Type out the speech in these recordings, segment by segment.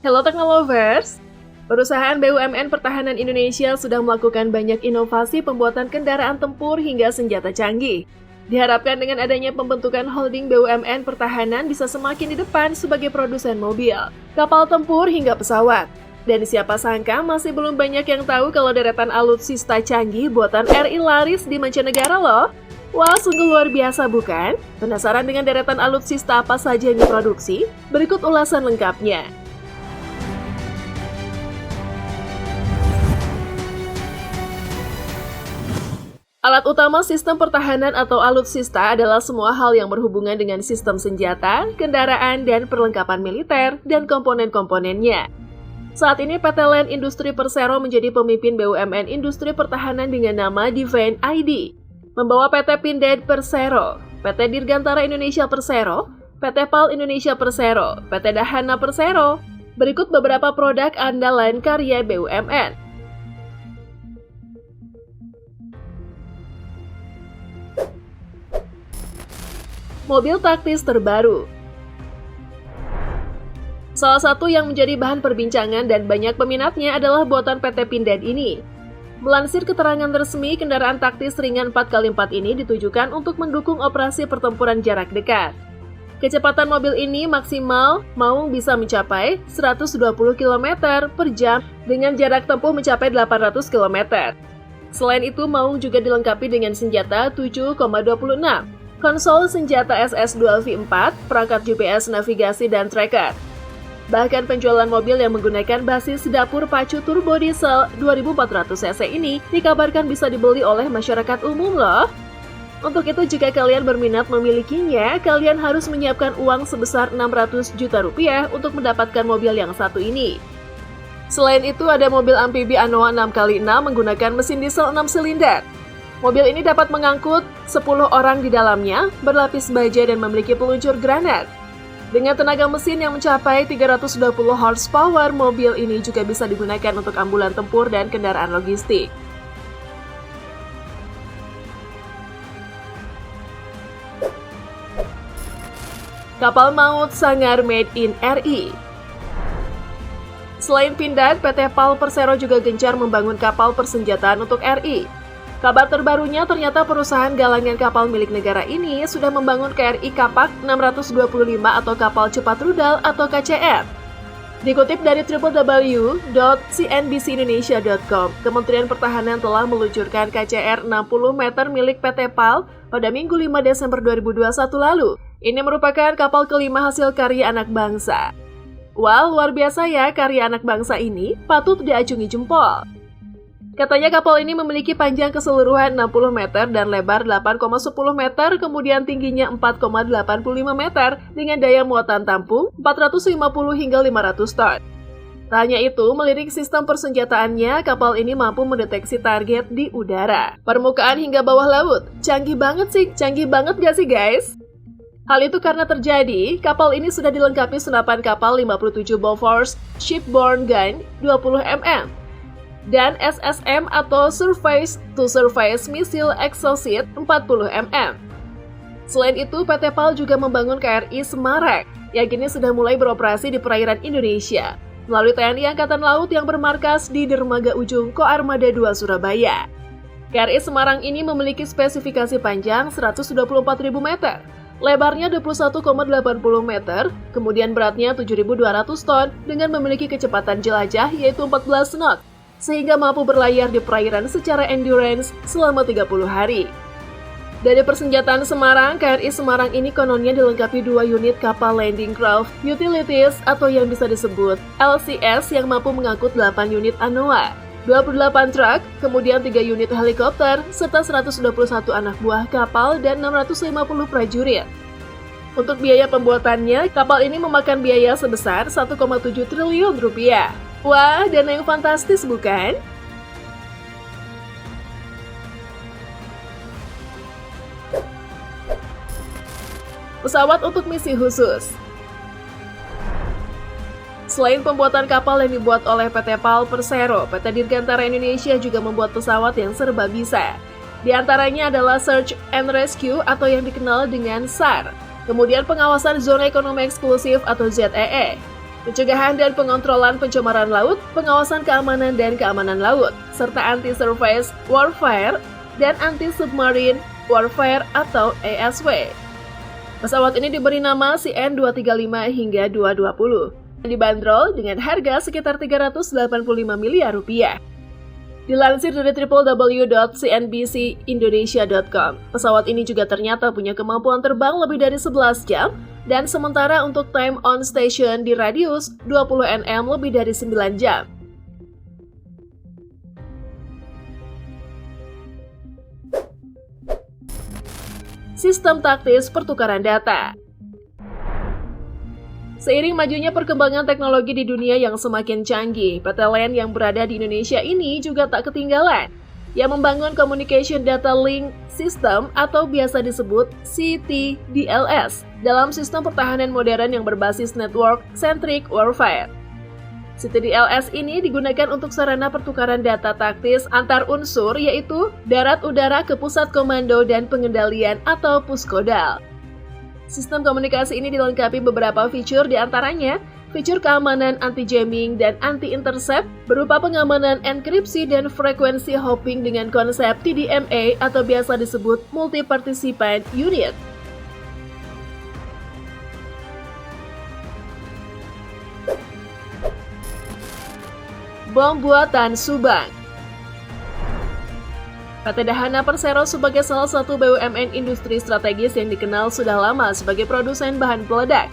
Hello Technolovers! Perusahaan BUMN Pertahanan Indonesia sudah melakukan banyak inovasi pembuatan kendaraan tempur hingga senjata canggih. Diharapkan dengan adanya pembentukan holding BUMN Pertahanan bisa semakin di depan sebagai produsen mobil, kapal tempur hingga pesawat. Dan siapa sangka masih belum banyak yang tahu kalau deretan alutsista canggih buatan RI laris di mancanegara loh. Wah, sungguh luar biasa bukan? Penasaran dengan deretan alutsista apa saja yang diproduksi? Berikut ulasan lengkapnya. Alat utama sistem pertahanan atau alutsista adalah semua hal yang berhubungan dengan sistem senjata, kendaraan, dan perlengkapan militer, dan komponen-komponennya. Saat ini PT Land Industri Persero menjadi pemimpin BUMN Industri Pertahanan dengan nama Defense ID. Membawa PT Pindad Persero, PT Dirgantara Indonesia Persero, PT PAL Indonesia Persero, PT Dahana Persero. Berikut beberapa produk andalan karya BUMN. Mobil taktis terbaru. Salah satu yang menjadi bahan perbincangan dan banyak peminatnya adalah buatan PT Pindad ini. Melansir keterangan resmi, kendaraan taktis ringan 4x4 ini ditujukan untuk mendukung operasi pertempuran jarak dekat. Kecepatan mobil ini maksimal maung bisa mencapai 120 km per jam dengan jarak tempuh mencapai 800 km. Selain itu, maung juga dilengkapi dengan senjata 7,26. Konsol senjata SS Dual V4, perangkat GPS navigasi dan tracker. Bahkan penjualan mobil yang menggunakan basis dapur pacu turbo diesel 2400 cc ini dikabarkan bisa dibeli oleh masyarakat umum loh. Untuk itu jika kalian berminat memilikinya, kalian harus menyiapkan uang sebesar 600 juta rupiah untuk mendapatkan mobil yang satu ini. Selain itu ada mobil amfibi Anoa 6x6 menggunakan mesin diesel 6 silinder. Mobil ini dapat mengangkut 10 orang di dalamnya, berlapis baja dan memiliki peluncur granat. Dengan tenaga mesin yang mencapai 320 horsepower, mobil ini juga bisa digunakan untuk ambulan tempur dan kendaraan logistik. Kapal maut Sangar Made in RI. Selain Pindad, PT PAL Persero juga gencar membangun kapal persenjataan untuk RI. Kabar terbarunya ternyata perusahaan galangan kapal milik negara ini sudah membangun KRI Kapak 625 atau kapal cepat rudal atau KCR. Dikutip dari www.cnbcindonesia.com, Kementerian Pertahanan telah meluncurkan KCR 60 meter milik PT PAL pada Minggu 5 Desember 2021 lalu. Ini merupakan kapal kelima hasil karya anak bangsa. Wah, luar biasa ya karya anak bangsa ini, patut diacungi jempol. Katanya kapal ini memiliki panjang keseluruhan 60 meter dan lebar 8,10 meter, kemudian tingginya 4,85 meter dengan daya muatan tampung 450 hingga 500 ton. Tak hanya itu, melirik sistem persenjataannya, kapal ini mampu mendeteksi target di udara, permukaan hingga bawah laut. Canggih banget gak sih guys? Hal itu karena terjadi, kapal ini sudah dilengkapi senapan kapal 57 Bofors Shipborne Gun 20 mm. dan SSM atau Surface-to-Surface Missile Exocet 40 mm. Selain itu, PT PAL juga membangun KRI Semarang yang kini sudah mulai beroperasi di perairan Indonesia melalui TNI Angkatan Laut yang bermarkas di Dermaga Ujung Koarmada 2 Surabaya. KRI Semarang ini memiliki spesifikasi panjang 124.000 meter, lebarnya 21,80 meter, kemudian beratnya 7.200 ton dengan memiliki kecepatan jelajah yaitu 14 knot. Sehingga mampu berlayar di perairan secara endurance selama 30 hari. Dari persenjataan Semarang, KRI Semarang ini kononnya dilengkapi 2 unit kapal landing craft utilities atau yang bisa disebut LCS yang mampu mengangkut 8 unit Anoa, 28 truk, kemudian 3 unit helikopter, serta 121 anak buah kapal dan 650 prajurit. Untuk biaya pembuatannya, kapal ini memakan biaya sebesar 1,7 triliun rupiah. Wah, dana yang fantastis bukan? Pesawat untuk misi khusus. Selain pembuatan kapal yang dibuat oleh PT PAL Persero, PT Dirgantara Indonesia juga membuat pesawat yang serba bisa. Di antaranya adalah Search and Rescue atau yang dikenal dengan SAR. Kemudian pengawasan zona ekonomi eksklusif atau ZEE. pencegahan dan pengontrolan pencemaran laut, pengawasan keamanan dan keamanan laut, serta anti-surface warfare dan anti-submarine warfare atau ASW. Pesawat ini diberi nama CN-235 hingga 220. Dibanderol dengan harga sekitar 385 miliar rupiah. Dilansir dari www.cnbcindonesia.com, pesawat ini juga ternyata punya kemampuan terbang lebih dari 11 jam, dan sementara untuk time on station di radius 20 nm lebih dari 9 jam. Sistem taktis pertukaran data. Seiring majunya perkembangan teknologi di dunia yang semakin canggih, PT LAN yang berada di Indonesia ini juga tak ketinggalan, yang membangun Communication Data Link System atau biasa disebut CTDLS dalam sistem pertahanan modern yang berbasis Network-Centric Warfare. CTDLS ini digunakan untuk sarana pertukaran data taktis antar unsur yaitu darat-udara ke pusat komando dan pengendalian atau puskodal. Sistem komunikasi ini dilengkapi beberapa fitur diantaranya fitur keamanan anti-jamming dan anti-intercept berupa pengamanan enkripsi dan frekuensi hopping dengan konsep TDMA atau biasa disebut Multi-Participant Unit. Bom buatan Subang. PT Dahana Persero sebagai salah satu BUMN industri strategis yang dikenal sudah lama sebagai produsen bahan peledak.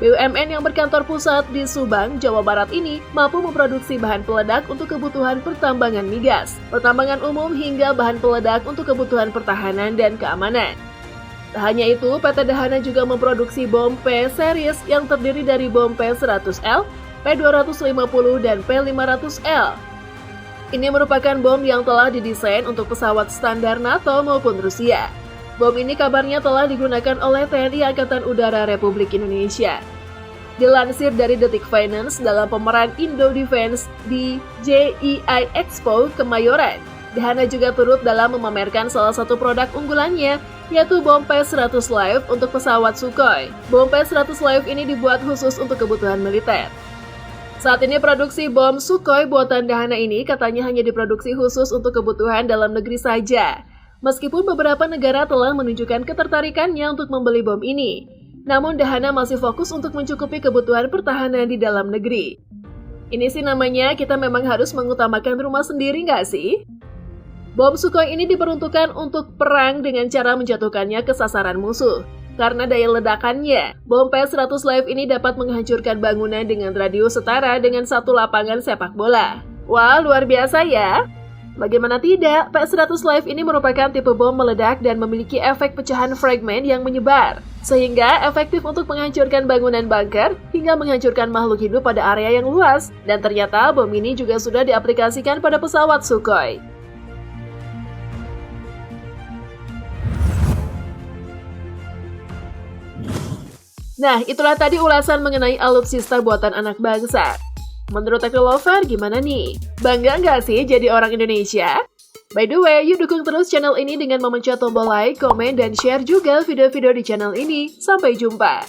BUMN yang berkantor pusat di Subang, Jawa Barat ini mampu memproduksi bahan peledak untuk kebutuhan pertambangan migas, pertambangan umum hingga bahan peledak untuk kebutuhan pertahanan dan keamanan. Tak hanya itu, PT Dahana juga memproduksi bom P-Series yang terdiri dari bom P-100L, P-250, dan P-500L. Ini merupakan bom yang telah didesain untuk pesawat standar NATO maupun Rusia. Bom ini kabarnya telah digunakan oleh TNI Angkatan Udara Republik Indonesia. Dilansir dari Detik Finance dalam pameran Indo Defense di JEI Expo Kemayoran, Dahana juga turut dalam memamerkan salah satu produk unggulannya, yaitu bom P-100 Live untuk pesawat Sukhoi. Bom P-100 Live ini dibuat khusus untuk kebutuhan militer. Saat ini produksi bom Sukhoi buatan Dahana ini katanya hanya diproduksi khusus untuk kebutuhan dalam negeri saja. Meskipun beberapa negara telah menunjukkan ketertarikannya untuk membeli bom ini, namun Dahana masih fokus untuk mencukupi kebutuhan pertahanan di dalam negeri. Ini sih namanya kita memang harus mengutamakan rumah sendiri nggak sih? Bom Sukhoi ini diperuntukkan untuk perang dengan cara menjatuhkannya ke sasaran musuh. Karena daya ledakannya, bom P-100 Live ini dapat menghancurkan bangunan dengan radius setara dengan satu lapangan sepak bola. Wah, luar biasa ya! Bagaimana tidak, P-100 Live ini merupakan tipe bom meledak dan memiliki efek pecahan fragmen yang menyebar, sehingga efektif untuk menghancurkan bangunan bunker hingga menghancurkan makhluk hidup pada area yang luas. Dan ternyata bom ini juga sudah diaplikasikan pada pesawat Sukhoi. Nah, itulah tadi ulasan mengenai alutsista buatan anak bangsa. Menurut Teknolover, gimana nih? Bangga nggak sih jadi orang Indonesia? By the way, yuk dukung terus channel ini dengan memencet tombol like, komen, dan share juga video-video di channel ini. Sampai jumpa!